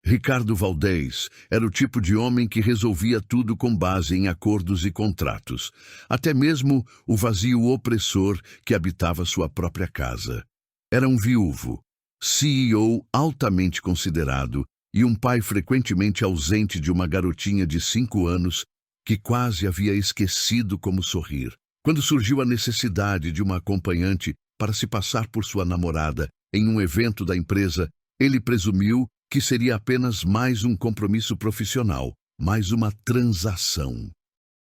Ricardo Valdez era o tipo de homem que resolvia tudo com base em acordos e contratos, até mesmo o vazio opressor que habitava sua própria casa. Era um viúvo, CEO altamente considerado e um pai frequentemente ausente de uma garotinha de 5 anos que quase havia esquecido como sorrir. Quando surgiu a necessidade de uma acompanhante para se passar por sua namorada em um evento da empresa, ele presumiu que seria apenas mais um compromisso profissional, mais uma transação.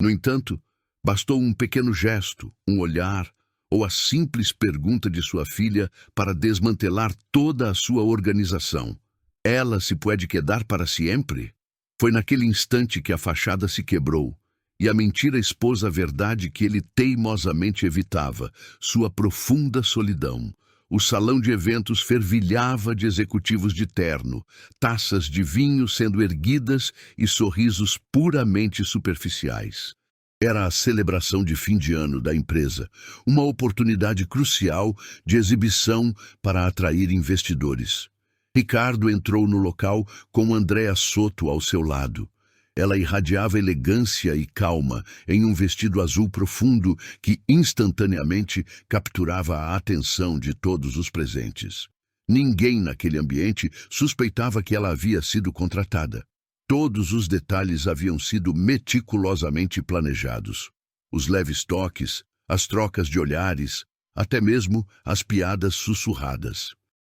No entanto, bastou um pequeno gesto, um olhar ou a simples pergunta de sua filha para desmantelar toda a sua organização. Ela se pode quedar para sempre? Foi naquele instante que a fachada se quebrou e a mentira expôs a verdade que ele teimosamente evitava, sua profunda solidão. O salão de eventos fervilhava de executivos de terno, taças de vinho sendo erguidas e sorrisos puramente superficiais. Era a celebração de fim de ano da empresa, uma oportunidade crucial de exibição para atrair investidores. Ricardo entrou no local com Andréa Soto ao seu lado. Ela irradiava elegância e calma em um vestido azul profundo que instantaneamente capturava a atenção de todos os presentes. Ninguém naquele ambiente suspeitava que ela havia sido contratada. Todos os detalhes haviam sido meticulosamente planejados. Os leves toques, as trocas de olhares, até mesmo as piadas sussurradas.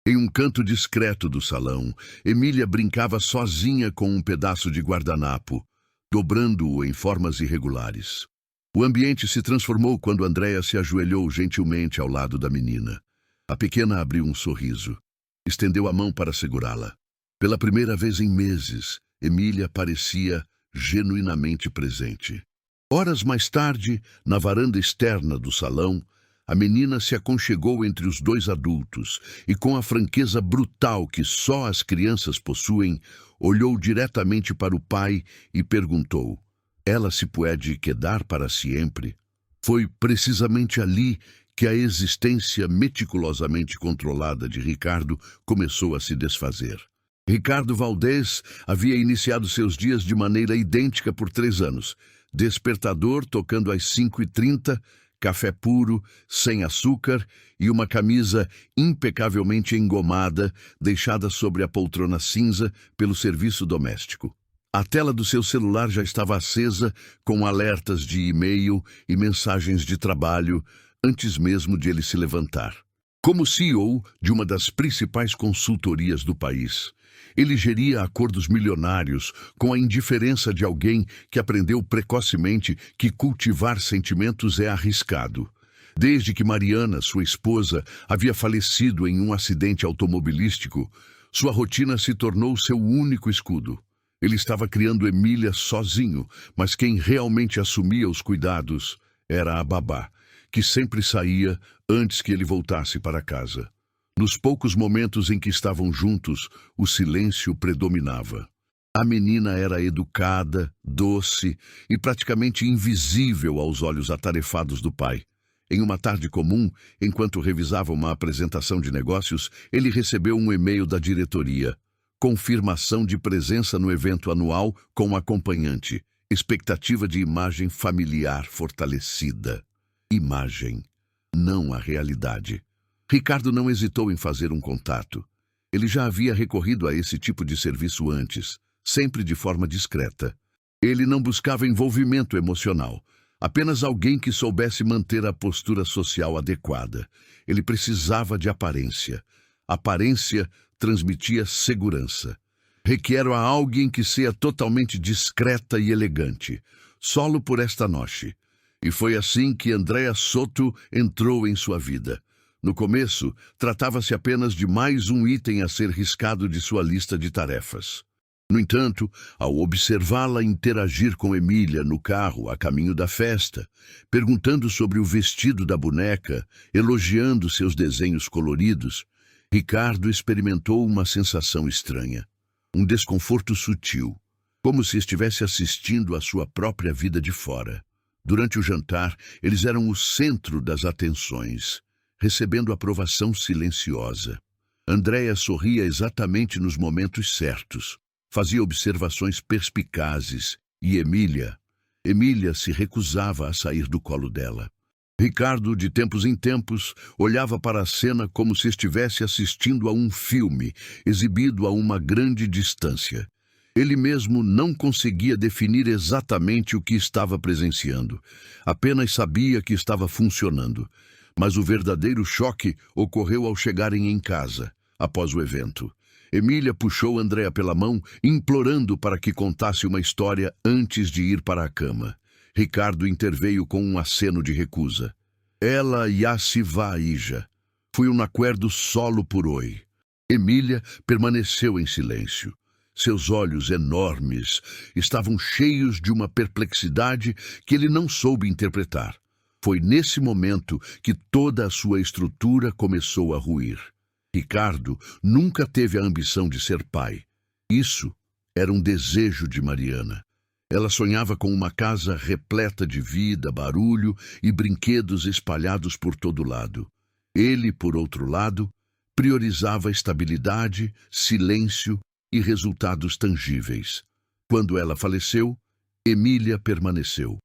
Em um canto discreto do salão, Emília brincava sozinha com um pedaço de guardanapo, dobrando-o em formas irregulares. O ambiente se transformou quando Andréa se ajoelhou gentilmente ao lado da menina. A pequena abriu um sorriso. Estendeu a mão para segurá-la. Pela primeira vez em meses, Emília parecia genuinamente presente. Horas mais tarde, na varanda externa do salão, a menina se aconchegou entre os dois adultos e, com a franqueza brutal que só as crianças possuem, olhou diretamente para o pai e perguntou: "Ela se pode quedar para sempre?" Foi precisamente ali que a existência meticulosamente controlada de Ricardo começou a se desfazer. Ricardo Valdez havia iniciado seus dias de maneira idêntica por 3 anos. Despertador tocando às 5h30, café puro, sem açúcar e uma camisa impecavelmente engomada, deixada sobre a poltrona cinza pelo serviço doméstico. A tela do seu celular já estava acesa, com alertas de e-mail e mensagens de trabalho, antes mesmo de ele se levantar. Como CEO de uma das principais consultorias do país, ele geria acordos milionários com a indiferença de alguém que aprendeu precocemente que cultivar sentimentos é arriscado. Desde que Mariana, sua esposa, havia falecido em um acidente automobilístico, sua rotina se tornou seu único escudo. Ele estava criando Emília sozinho, mas quem realmente assumia os cuidados era a babá, que sempre saía antes que ele voltasse para casa. Nos poucos momentos em que estavam juntos, o silêncio predominava. A menina era educada, doce e praticamente invisível aos olhos atarefados do pai. Em uma tarde comum, enquanto revisava uma apresentação de negócios, ele recebeu um e-mail da diretoria. Confirmação de presença no evento anual com acompanhante. Expectativa de imagem familiar fortalecida. Imagem, não a realidade. Ricardo não hesitou em fazer um contato. Ele já havia recorrido a esse tipo de serviço antes, sempre de forma discreta. Ele não buscava envolvimento emocional, apenas alguém que soubesse manter a postura social adequada. Ele precisava de aparência. Aparência transmitia segurança. Requero a alguém que seja totalmente discreta e elegante. Solo por esta noite. E foi assim que Andréa Soto entrou em sua vida. No começo, tratava-se apenas de mais um item a ser riscado de sua lista de tarefas. No entanto, ao observá-la interagir com Emília no carro a caminho da festa, perguntando sobre o vestido da boneca, elogiando seus desenhos coloridos, Ricardo experimentou uma sensação estranha, um desconforto sutil, como se estivesse assistindo à sua própria vida de fora. Durante o jantar, eles eram o centro das atenções, recebendo aprovação silenciosa. Andréa sorria exatamente nos momentos certos, fazia observações perspicazes e Emília se recusava a sair do colo dela. Ricardo, de tempos em tempos, olhava para a cena como se estivesse assistindo a um filme, exibido a uma grande distância. Ele mesmo não conseguia definir exatamente o que estava presenciando. Apenas sabia que estava funcionando. Mas o verdadeiro choque ocorreu ao chegarem em casa, após o evento. Emília puxou Andréa pela mão, implorando para que contasse uma história antes de ir para a cama. Ricardo interveio com um aceno de recusa. Ela já se vai, Ija. Fui um acordo solo por hoje. Emília permaneceu em silêncio. Seus olhos enormes estavam cheios de uma perplexidade que ele não soube interpretar. Foi nesse momento que toda a sua estrutura começou a ruir. Ricardo nunca teve a ambição de ser pai. Isso era um desejo de Mariana. Ela sonhava com uma casa repleta de vida, barulho e brinquedos espalhados por todo lado. Ele, por outro lado, priorizava estabilidade, silêncio e resultados tangíveis. Quando ela faleceu, Emília permaneceu.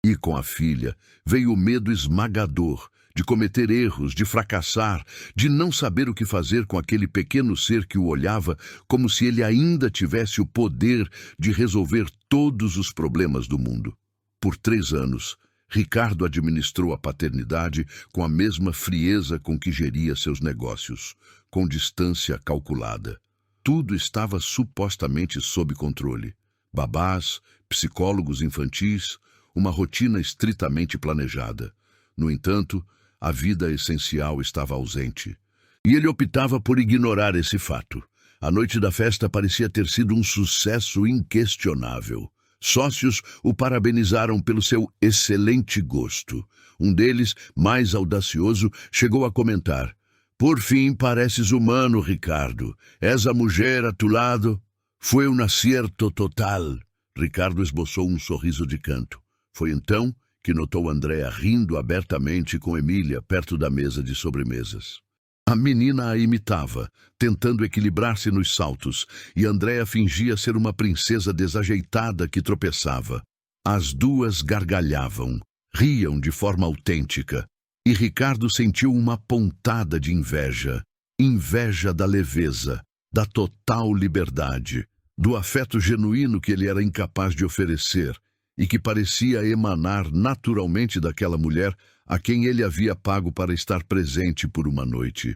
E com a filha veio o medo esmagador de cometer erros, de fracassar, de não saber o que fazer com aquele pequeno ser que o olhava como se ele ainda tivesse o poder de resolver todos os problemas do mundo. Por 3 anos, Ricardo administrou a paternidade com a mesma frieza com que geria seus negócios, com distância calculada. Tudo estava supostamente sob controle. Babás, psicólogos infantis, uma rotina estritamente planejada. No entanto, a vida essencial estava ausente. E ele optava por ignorar esse fato. A noite da festa parecia ter sido um sucesso inquestionável. Sócios o parabenizaram pelo seu excelente gosto. Um deles, mais audacioso, chegou a comentar: "Por fim, pareces humano, Ricardo. És a mulher a tu lado. Foi um acerto total." Ricardo esboçou um sorriso de canto. Foi então que notou Andréa rindo abertamente com Emília perto da mesa de sobremesas. A menina a imitava, tentando equilibrar-se nos saltos, e Andréa fingia ser uma princesa desajeitada que tropeçava. As duas gargalhavam, riam de forma autêntica, e Ricardo sentiu uma pontada de inveja. Inveja da leveza, da total liberdade, do afeto genuíno que ele era incapaz de oferecer, e que parecia emanar naturalmente daquela mulher a quem ele havia pago para estar presente por uma noite.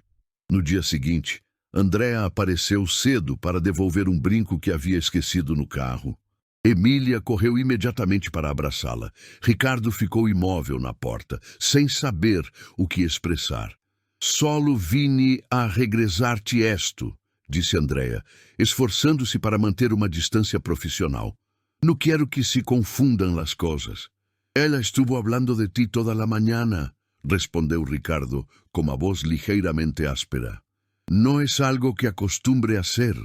No dia seguinte, Andréa apareceu cedo para devolver um brinco que havia esquecido no carro. Emília correu imediatamente para abraçá-la. Ricardo ficou imóvel na porta, sem saber o que expressar. "Solo vini a regressar-te esto", disse Andréa, esforçando-se para manter uma distância profissional. "No quero que se confundam as coisas." "Ela estuvo hablando de ti toda a manhã", respondeu Ricardo, com a voz ligeiramente áspera. "No es algo que acostumbre a ser."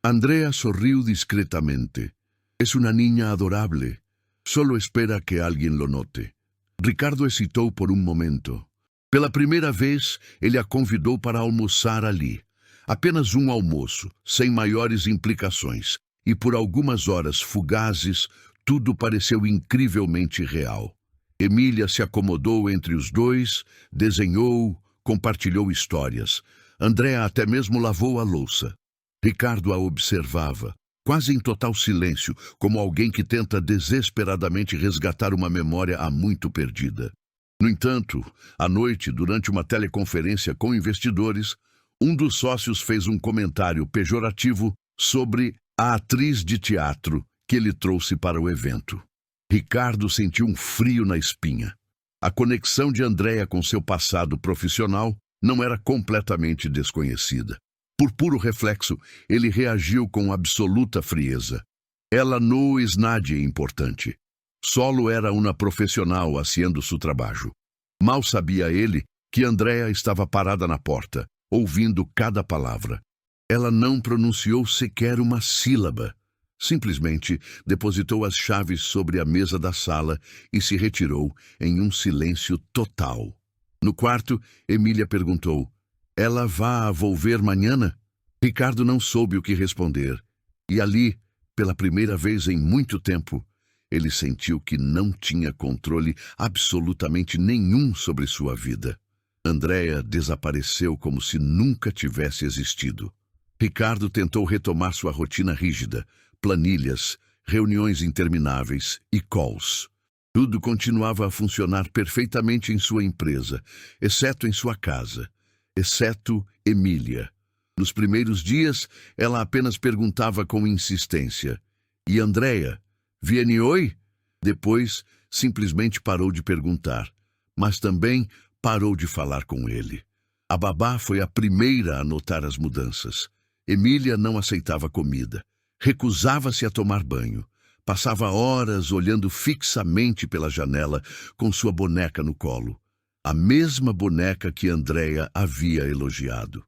Andréa sorriu discretamente. "Es una niña adorable. Solo espera que alguien lo note." Ricardo hesitou por um momento. Pela primeira vez, ele a convidou para almoçar ali. Apenas um almoço, sem maiores implicações. E por algumas horas fugazes, tudo pareceu incrivelmente real. Emília se acomodou entre os dois, desenhou, compartilhou histórias. Andréa até mesmo lavou a louça. Ricardo a observava, quase em total silêncio, como alguém que tenta desesperadamente resgatar uma memória há muito perdida. No entanto, à noite, durante uma teleconferência com investidores, um dos sócios fez um comentário pejorativo sobre a atriz de teatro que ele trouxe para o evento. Ricardo sentiu um frio na espinha. A conexão de Andréa com seu passado profissional não era completamente desconhecida. Por puro reflexo, ele reagiu com absoluta frieza. Ela não é nada importante. Solo era uma profissional haciendo su trabalho. Mal sabia ele que Andréa estava parada na porta, ouvindo cada palavra. Ela não pronunciou sequer uma sílaba. Simplesmente depositou as chaves sobre a mesa da sala e se retirou em um silêncio total. No quarto, Emília perguntou: "Ela vai volver amanhã?" Ricardo não soube o que responder. E ali, Pela primeira vez em muito tempo, ele sentiu que não tinha controle absolutamente nenhum sobre sua vida. Andréa desapareceu como se nunca tivesse existido. Ricardo tentou retomar sua rotina rígida, planilhas, reuniões intermináveis e calls. Tudo continuava a funcionar perfeitamente em sua empresa, exceto em sua casa, exceto Emília. Nos primeiros dias, ela apenas perguntava com insistência: "E Andréa? Viene oi?" Depois, simplesmente parou de perguntar, mas também parou de falar com ele. A babá foi a primeira a notar as mudanças. Emília não aceitava comida, recusava-se a tomar banho. Passava horas olhando fixamente pela janela com sua boneca no colo. A mesma boneca que Andréa havia elogiado.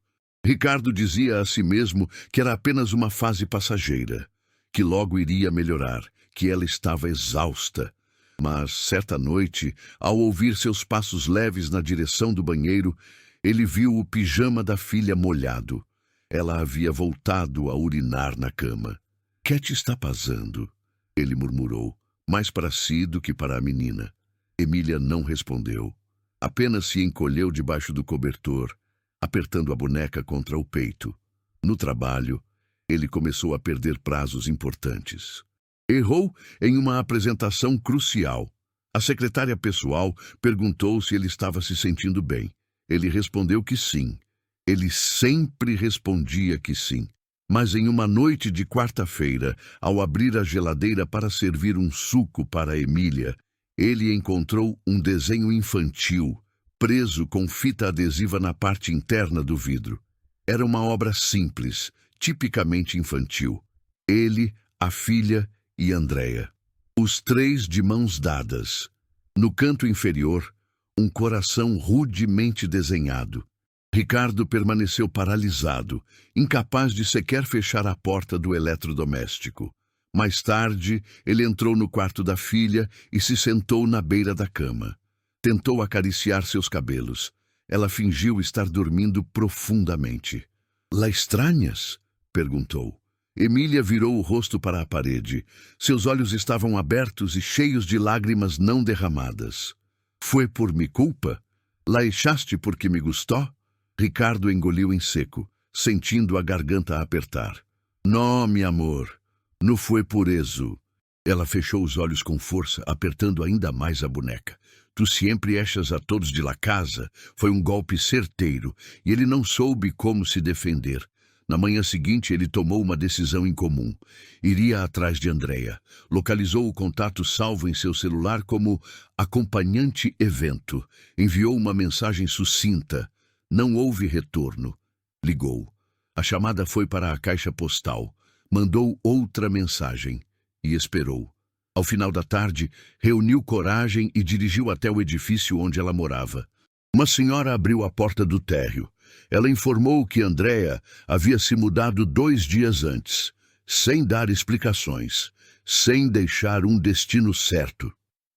Ricardo dizia a si mesmo que era apenas uma fase passageira, que logo iria melhorar, que ela estava exausta. Mas, certa noite, ao ouvir seus passos leves na direção do banheiro, ele viu o pijama da filha molhado. Ela havia voltado a urinar na cama. "Que te está passando?" ele murmurou, mais para si do que para a menina. Emília não respondeu. Apenas se encolheu debaixo do cobertor, apertando a boneca contra o peito. No trabalho, ele começou a perder prazos importantes. Errou em uma apresentação crucial. A secretária pessoal perguntou se ele estava se sentindo bem. Ele respondeu que sim. Ele sempre respondia que sim. Mas em uma noite de quarta-feira, ao abrir a geladeira para servir um suco para Emília, ele encontrou um desenho infantil, preso com fita adesiva na parte interna do vidro. Era uma obra simples, tipicamente infantil. Ele, a filha e Andréa. Os três de mãos dadas. No canto inferior, um coração rudemente desenhado. Ricardo permaneceu paralisado, incapaz de sequer fechar a porta do eletrodoméstico. Mais tarde, ele entrou no quarto da filha e se sentou na beira da cama. Tentou acariciar seus cabelos. Ela fingiu estar dormindo profundamente. "La estranhas?" perguntou. Emília virou o rosto para a parede. Seus olhos estavam abertos e cheios de lágrimas não derramadas. "Foi por mi culpa? La echaste porque me gustou?" Ricardo engoliu em seco, sentindo a garganta apertar. "Não, mi amor, não foi por eso." Ela fechou os olhos com força, apertando ainda mais a boneca. "Tu sempre echas a todos de la casa." Foi um golpe certeiro, e ele não soube como se defender. Na manhã seguinte, ele tomou uma decisão incomum. Iria atrás de Andréa. Localizou o contato salvo em seu celular como acompanhante evento. Enviou uma mensagem sucinta. Não houve retorno. Ligou. A chamada foi para a caixa postal. Mandou outra mensagem e esperou. Ao final da tarde, reuniu coragem e dirigiu até o edifício onde ela morava. Uma senhora abriu a porta do térreo. Ela informou que Andréa havia se mudado 2 dias antes, sem dar explicações, sem deixar um destino certo.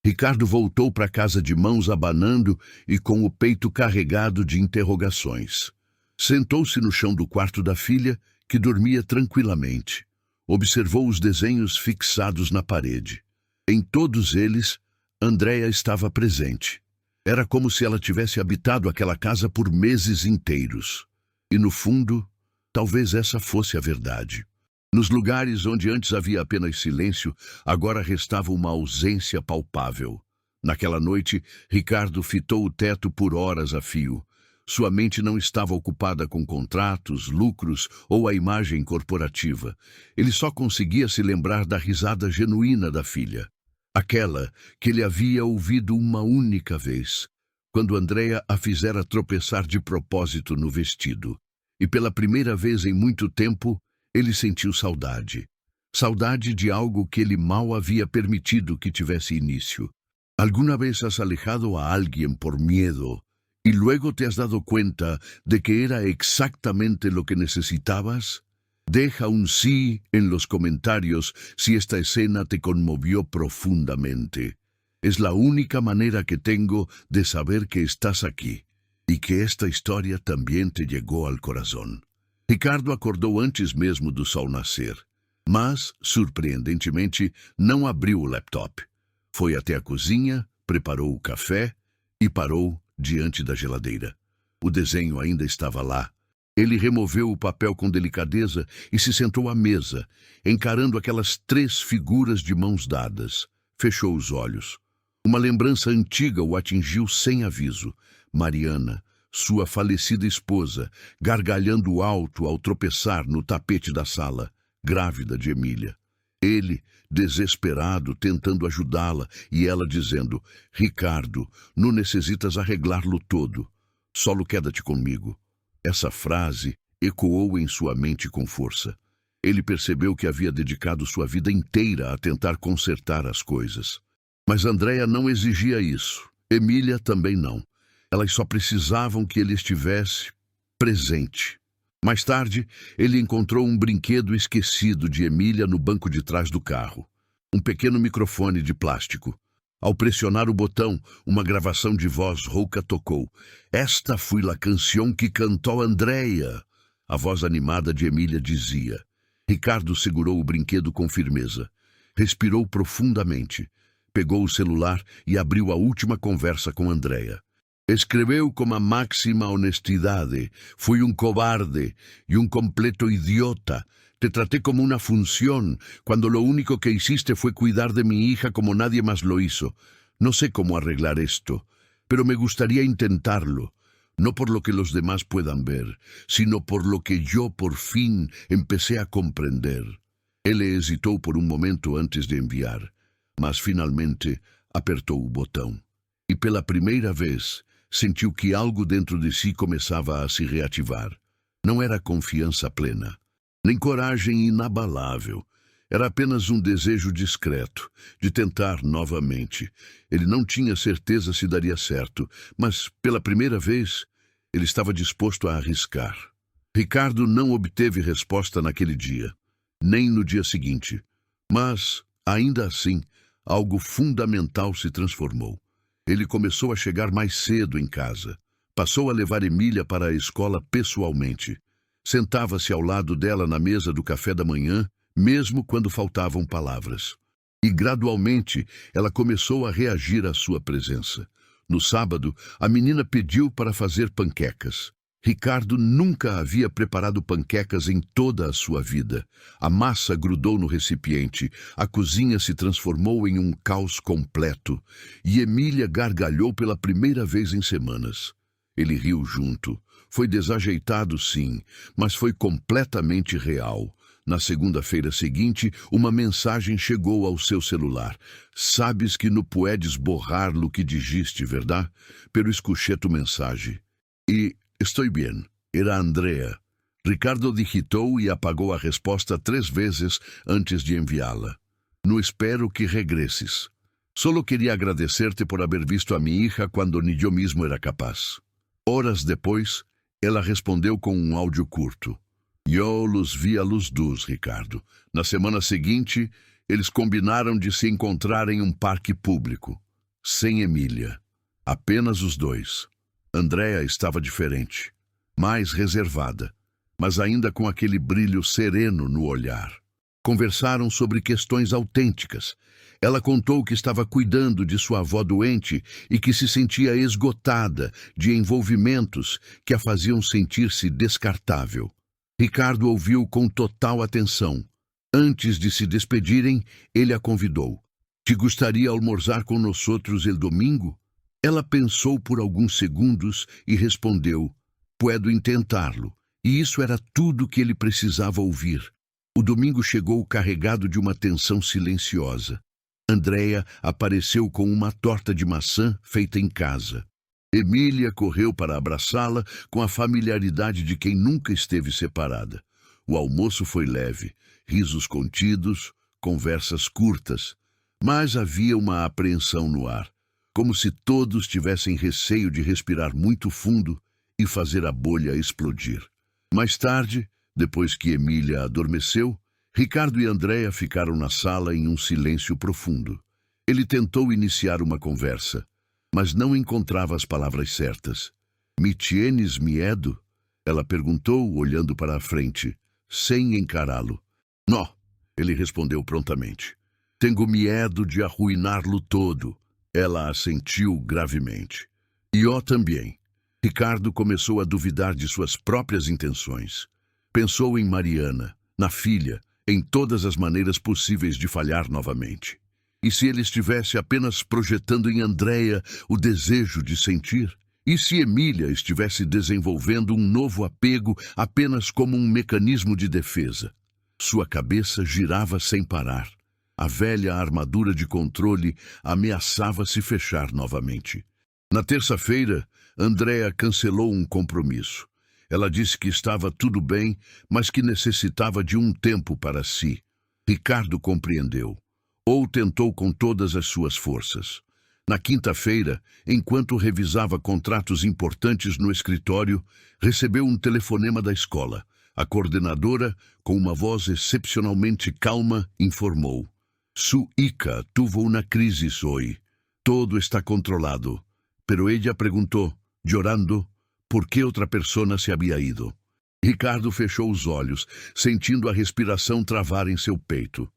Ricardo voltou para casa de mãos abanando e com o peito carregado de interrogações. Sentou-se no chão do quarto da filha, que dormia tranquilamente. Observou os desenhos fixados na parede. Em todos eles, Andréa estava presente. Era como se ela tivesse habitado aquela casa por meses inteiros. E no fundo, talvez essa fosse a verdade. Nos lugares onde antes havia apenas silêncio, agora restava uma ausência palpável. Naquela noite, Ricardo fitou o teto por horas a fio. Sua mente não estava ocupada com contratos, lucros ou a imagem corporativa. Ele só conseguia se lembrar da risada genuína da filha. Aquela que ele havia ouvido uma única vez, quando Andréa a fizera tropeçar de propósito no vestido. E pela primeira vez em muito tempo, ele sentiu saudade. Saudade de algo que ele mal havia permitido que tivesse início. ¿Alguna vez has alejado a alguien por miedo y luego te has dado cuenta de que era exactamente lo que necesitabas? Deja un sí en los comentarios si esta escena te conmovió profundamente. Es la única manera que tengo de saber que estás aquí y que esta historia también te llegó al corazón. Ricardo acordou antes mesmo do sol nascer. Mas, surpreendentemente, não abriu o laptop. Foi até a cozinha, preparou o café e parou diante da geladeira. O desenho ainda estava lá. Ele removeu o papel com delicadeza e se sentou à mesa, encarando aquelas 3 figuras de mãos dadas. Fechou os olhos. Uma lembrança antiga o atingiu sem aviso. Mariana, sua falecida esposa, gargalhando alto ao tropeçar no tapete da sala, grávida de Emília. Ele, desesperado, tentando ajudá-la, e ela dizendo: Ricardo, não necessitas arreglar-lo todo. Solo queda-te comigo. Essa frase ecoou em sua mente com força. Ele percebeu que havia dedicado sua vida inteira a tentar consertar as coisas. Mas Andréia não exigia isso. Emília também não. Elas só precisavam que ele estivesse presente. Mais tarde, ele encontrou um brinquedo esquecido de Emília no banco de trás do carro. Um pequeno microfone de plástico. Ao pressionar o botão, uma gravação de voz rouca tocou. Esta foi a canção que cantou Andréia. A voz animada de Emília dizia. Ricardo segurou o brinquedo com firmeza. Respirou profundamente. Pegou o celular e abriu a última conversa com Andréia. Escreveu com a máxima honestidade. Fui um cobarde e um completo idiota. Te traté como una función, cuando lo único que hiciste fue cuidar de mi hija como nadie más lo hizo. No sé cómo arreglar esto, pero me gustaría intentarlo. No por lo que los demás puedan ver, sino por lo que yo por fin empecé a comprender. Ele hesitou por um momento antes de enviar, mas finalmente apertou o botão. E pela primeira vez, sentiu que algo dentro de si começava a se reativar. Não era confiança plena, nem coragem inabalável. Era apenas um desejo discreto, de tentar novamente. Ele não tinha certeza se daria certo, mas, pela primeira vez, ele estava disposto a arriscar. Ricardo não obteve resposta naquele dia, nem no dia seguinte. Mas, ainda assim, algo fundamental se transformou. Ele começou a chegar mais cedo em casa. Passou a levar Emília para a escola pessoalmente. Sentava-se ao lado dela na mesa do café da manhã, mesmo quando faltavam palavras. E, gradualmente, ela começou a reagir à sua presença. No sábado, a menina pediu para fazer panquecas. Ricardo nunca havia preparado panquecas em toda a sua vida. A massa grudou no recipiente, a cozinha se transformou em um caos completo, e Emília gargalhou pela primeira vez em semanas. Ele riu junto. Foi desajeitado, sim, mas foi completamente real. Na segunda-feira seguinte, uma mensagem chegou ao seu celular. Sabes que não puedes borrar lo que dijiste, verdade? Pero escuché tu mensagem. E estou bem. Era Andréia. Ricardo digitou e apagou a resposta 3 vezes antes de enviá-la. Não espero que regresses. Solo queria agradecer-te por haber visto a minha hija quando ni eu mesmo era capaz. Horas depois, ela respondeu com um áudio curto. Eu los vi a los dos, Ricardo. Na semana seguinte, eles combinaram de se encontrar em um parque público. Sem Emília. Apenas os dois. Andréia estava diferente. Mais reservada, mas ainda com aquele brilho sereno no olhar. Conversaram sobre questões autênticas. Ela contou que estava cuidando de sua avó doente e que se sentia esgotada de envolvimentos que a faziam sentir-se descartável. Ricardo ouviu com total atenção. Antes de se despedirem, ele a convidou. Te gostaria almorzar com nós outros el domingo? Ela pensou por alguns segundos e respondeu, puedo intentá-lo. E isso era tudo que ele precisava ouvir. O domingo chegou carregado de uma tensão silenciosa. Andréia apareceu com uma torta de maçã feita em casa. Emília correu para abraçá-la com a familiaridade de quem nunca esteve separada. O almoço foi leve, risos contidos, conversas curtas, mas havia uma apreensão no ar, como se todos tivessem receio de respirar muito fundo e fazer a bolha explodir. Mais tarde, depois que Emília adormeceu, Ricardo e Andréia ficaram na sala em um silêncio profundo. Ele tentou iniciar uma conversa, mas não encontrava as palavras certas. «Me tienes miedo?» Ela perguntou, olhando para a frente, sem encará-lo. «Não, Ele respondeu prontamente. Tenho medo de arruiná-lo todo. Ela assentiu gravemente. E eu também. Ricardo começou a duvidar de suas próprias intenções. Pensou em Mariana, na filha, em todas as maneiras possíveis de falhar novamente. E se ele estivesse apenas projetando em Andréia o desejo de sentir? E se Emília estivesse desenvolvendo um novo apego apenas como um mecanismo de defesa? Sua cabeça girava sem parar. A velha armadura de controle ameaçava se fechar novamente. Na terça-feira, Andréia cancelou um compromisso. Ela disse que estava tudo bem, mas que necessitava de um tempo para si. Ricardo compreendeu, ou tentou com todas as suas forças. Na quinta-feira, enquanto revisava contratos importantes no escritório, recebeu um telefonema da escola. A coordenadora, com uma voz excepcionalmente calma, informou. Su hija tuvo una crisis hoy. Todo está controlado. Pero ella perguntou, llorando, por que outra persona se havia ido. Ricardo fechou os olhos, sentindo a respiração travar em seu peito.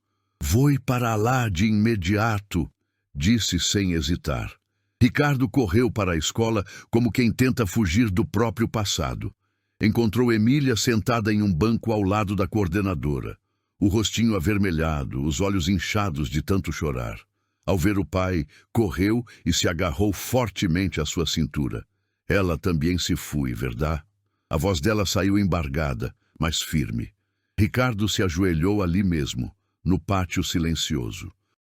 Vou para lá de imediato, disse sem hesitar. Ricardo correu para a escola como quem tenta fugir do próprio passado. Encontrou Emília sentada em um banco ao lado da coordenadora. O rostinho avermelhado, os olhos inchados de tanto chorar. Ao ver o pai, correu e se agarrou fortemente à sua cintura. Ela também se foi, verdade? A voz dela saiu embargada, mas firme. Ricardo se ajoelhou ali mesmo, no pátio silencioso.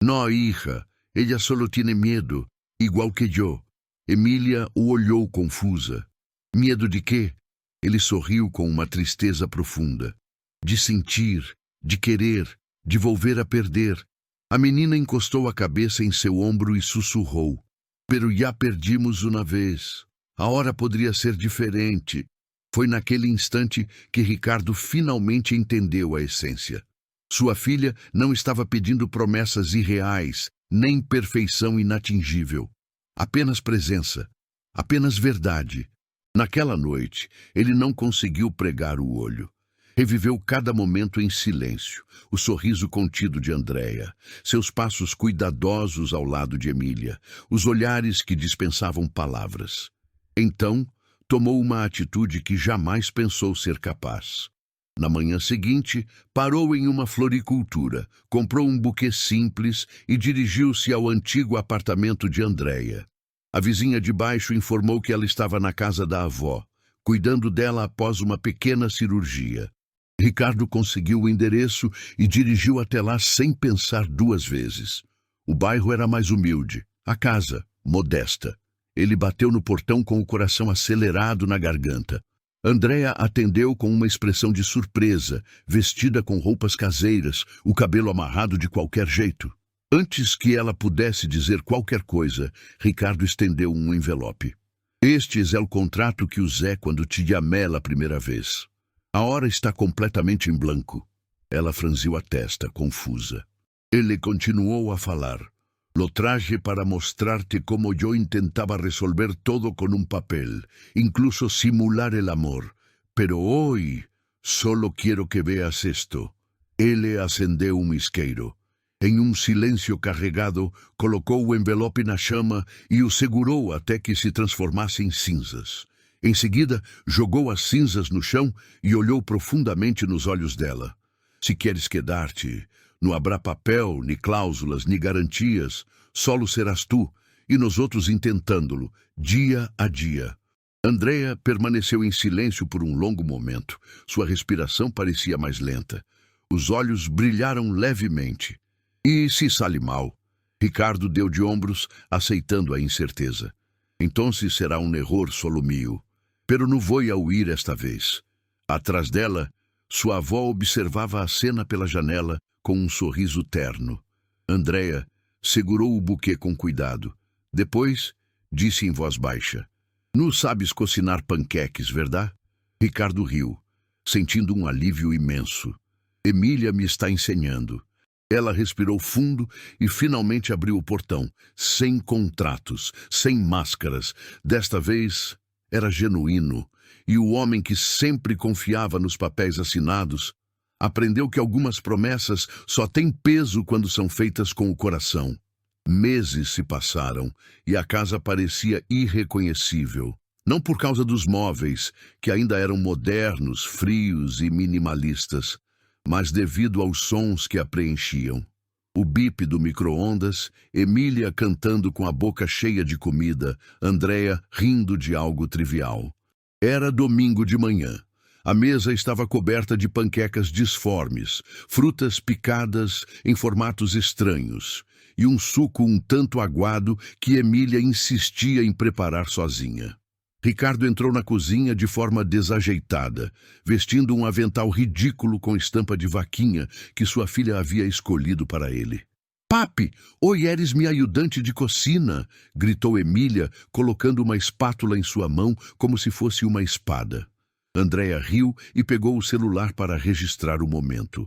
Não, hija, ella solo tiene medo, igual que eu. Emília o olhou confusa. Medo de quê? Ele sorriu com uma tristeza profunda. De sentir, de querer, de volver a perder. A menina encostou a cabeça em seu ombro e sussurrou. Pero já perdimos uma vez. A hora poderia ser diferente. Foi naquele instante que Ricardo finalmente entendeu a essência. Sua filha não estava pedindo promessas irreais, nem perfeição inatingível. Apenas presença, apenas verdade. Naquela noite, ele não conseguiu pregar o olho. Reviveu cada momento em silêncio, o sorriso contido de Andréia, seus passos cuidadosos ao lado de Emília, os olhares que dispensavam palavras. Então, tomou uma atitude que jamais pensou ser capaz. Na manhã seguinte, parou em uma floricultura, comprou um buquê simples e dirigiu-se ao antigo apartamento de Andréia. A vizinha de baixo informou que ela estava na casa da avó, cuidando dela após uma pequena cirurgia. Ricardo conseguiu o endereço e dirigiu até lá sem pensar duas vezes. O bairro era mais humilde, a casa, modesta. Ele bateu no portão com o coração acelerado na garganta. Andréia atendeu com uma expressão de surpresa, vestida com roupas caseiras, o cabelo amarrado de qualquer jeito. Antes que ela pudesse dizer qualquer coisa, Ricardo estendeu um envelope. Este é o contrato que usei quando te chamei a primeira vez. A hora está completamente em branco. Ela franziu a testa, confusa. Ele continuou a falar. Lo traje para mostrar-te como eu intentava resolver todo com um papel, incluso simular el amor. Pero hoy solo quiero que veas esto. Ele acendeu um isqueiro. Em um silêncio carregado, colocou o envelope na chama e o segurou até que se transformasse em cinzas. Em seguida, jogou as cinzas no chão e olhou profundamente nos olhos dela. Se queres quedar-te, não haverá papel, nem cláusulas, nem garantias, solo serás tu, e nós outros intentando-lo, dia a dia. Andréia permaneceu em silêncio por um longo momento. Sua respiração parecia mais lenta. Os olhos brilharam levemente. E se sale mal? Ricardo deu de ombros, aceitando a incerteza. Então será um erro solo mío. Pero não vou a huir esta vez. Atrás dela, sua avó observava a cena pela janela com um sorriso terno. Andréia segurou o buquê com cuidado. Depois, disse em voz baixa. Não sabes cocinar panqueques, verdade? Ricardo riu, sentindo um alívio imenso. Emília me está ensinando. Ela respirou fundo e finalmente abriu o portão, sem contratos, sem máscaras. Desta vez, era genuíno, e o homem que sempre confiava nos papéis assinados Aprendeu que algumas promessas só têm peso quando são feitas com o coração. Meses se passaram e a casa parecia irreconhecível. Não por causa dos móveis, que ainda eram modernos, frios e minimalistas, mas devido aos sons que a preenchiam. O bip do micro-ondas, Emília cantando com a boca cheia de comida, Andréia rindo de algo trivial. Era domingo de manhã. A mesa estava coberta de panquecas disformes, frutas picadas em formatos estranhos, e um suco um tanto aguado que Emília insistia em preparar sozinha. Ricardo entrou na cozinha de forma desajeitada, vestindo um avental ridículo com estampa de vaquinha que sua filha havia escolhido para ele. "Papi, hoje eres minha ajudante de cocina", gritou Emília, colocando uma espátula em sua mão como se fosse uma espada. Andréia riu e pegou o celular para registrar o momento.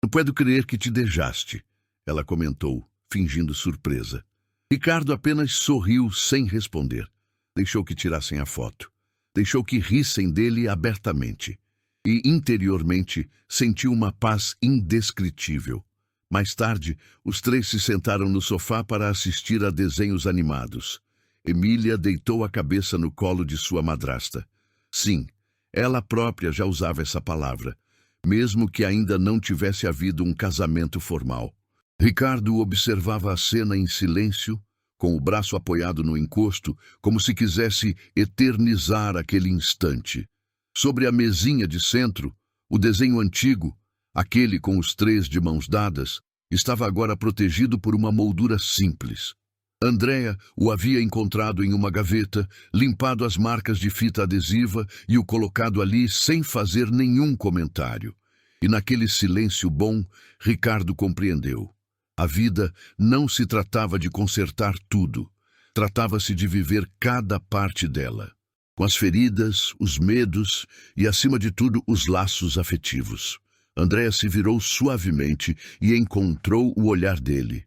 "Não puedo crer que te deixaste", ela comentou, fingindo surpresa. Ricardo apenas sorriu sem responder. Deixou que tirassem a foto. Deixou que rissem dele abertamente. E, interiormente, sentiu uma paz indescritível. Mais tarde, os três se sentaram no sofá para assistir a desenhos animados. Emília deitou a cabeça no colo de sua madrasta. Sim, ela própria já usava essa palavra, mesmo que ainda não tivesse havido um casamento formal. Ricardo observava a cena em silêncio, com o braço apoiado no encosto, como se quisesse eternizar aquele instante. Sobre a mesinha de centro, o desenho antigo, aquele com os três de mãos dadas, estava agora protegido por uma moldura simples. Andréia o havia encontrado em uma gaveta, limpado as marcas de fita adesiva e o colocado ali sem fazer nenhum comentário. E naquele silêncio bom, Ricardo compreendeu. A vida não se tratava de consertar tudo. Tratava-se de viver cada parte dela, com as feridas, os medos e, acima de tudo, os laços afetivos. Andréia se virou suavemente e encontrou o olhar dele.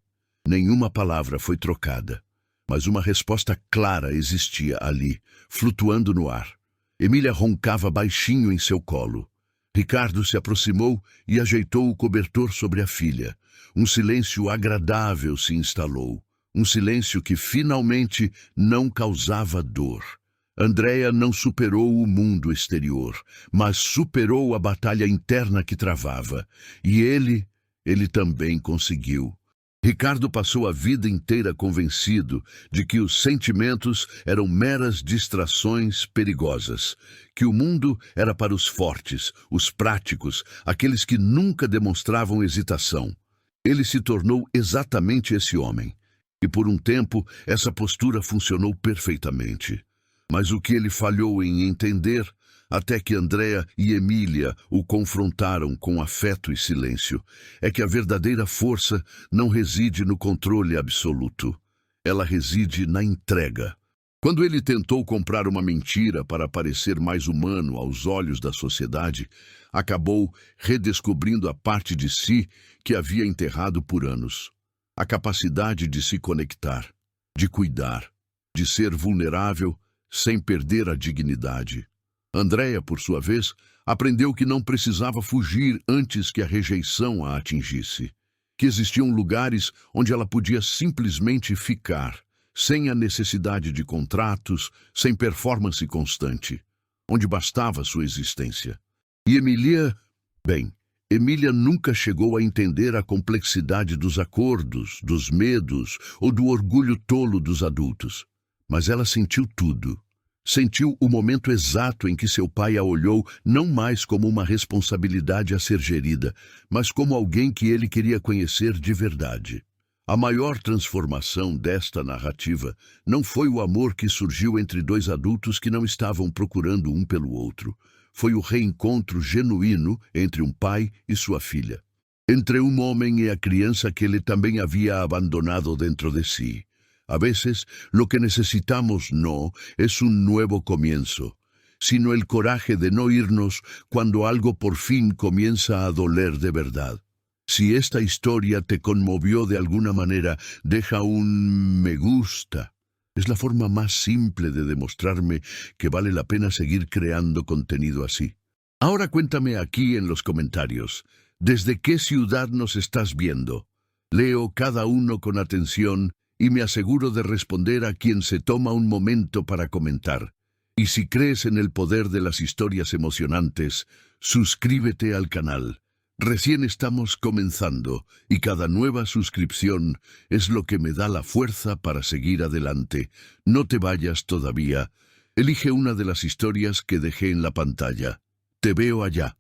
Nenhuma palavra foi trocada, mas uma resposta clara existia ali, flutuando no ar. Emília roncava baixinho em seu colo. Ricardo se aproximou e ajeitou o cobertor sobre a filha. Um silêncio agradável se instalou. Um silêncio que finalmente não causava dor. Andréia não superou o mundo exterior, mas superou a batalha interna que travava. E ele também conseguiu. Ricardo passou a vida inteira convencido de que os sentimentos eram meras distrações perigosas, que o mundo era para os fortes, os práticos, aqueles que nunca demonstravam hesitação. Ele se tornou exatamente esse homem, e por um tempo essa postura funcionou perfeitamente. Mas o que ele falhou em entender, até que Andréia e Emília o confrontaram com afeto e silêncio, é que a verdadeira força não reside no controle absoluto. Ela reside na entrega. Quando ele tentou comprar uma mentira para parecer mais humano aos olhos da sociedade, acabou redescobrindo a parte de si que havia enterrado por anos. A capacidade de se conectar, de cuidar, de ser vulnerável sem perder a dignidade. Andréia, por sua vez, aprendeu que não precisava fugir antes que a rejeição a atingisse, que existiam lugares onde ela podia simplesmente ficar, sem a necessidade de contratos, sem performance constante, onde bastava sua existência. E Emília nunca chegou a entender a complexidade dos acordos, dos medos ou do orgulho tolo dos adultos, mas ela sentiu tudo. Sentiu o momento exato em que seu pai a olhou não mais como uma responsabilidade a ser gerida, mas como alguém que ele queria conhecer de verdade. A maior transformação desta narrativa não foi o amor que surgiu entre dois adultos que não estavam procurando um pelo outro. Foi o reencontro genuíno entre um pai e sua filha. Entre um homem e a criança que ele também havia abandonado dentro de si. A veces, lo que necesitamos no es un nuevo comienzo, sino el coraje de no irnos cuando algo por fin comienza a doler de verdad. Si esta historia te conmovió de alguna manera, deja un me gusta. Es la forma más simple de demostrarme que vale la pena seguir creando contenido así. Ahora cuéntame aquí en los comentarios, ¿Desde qué ciudad nos estás viendo? Leo cada uno con atención y me aseguro de responder a quien se toma un momento para comentar. Y si crees en el poder de las historias emocionantes, suscríbete al canal. Recién estamos comenzando y cada nueva suscripción es lo que me da la fuerza para seguir adelante. No te vayas todavía. Elige una de las historias que dejé en la pantalla. Te veo allá.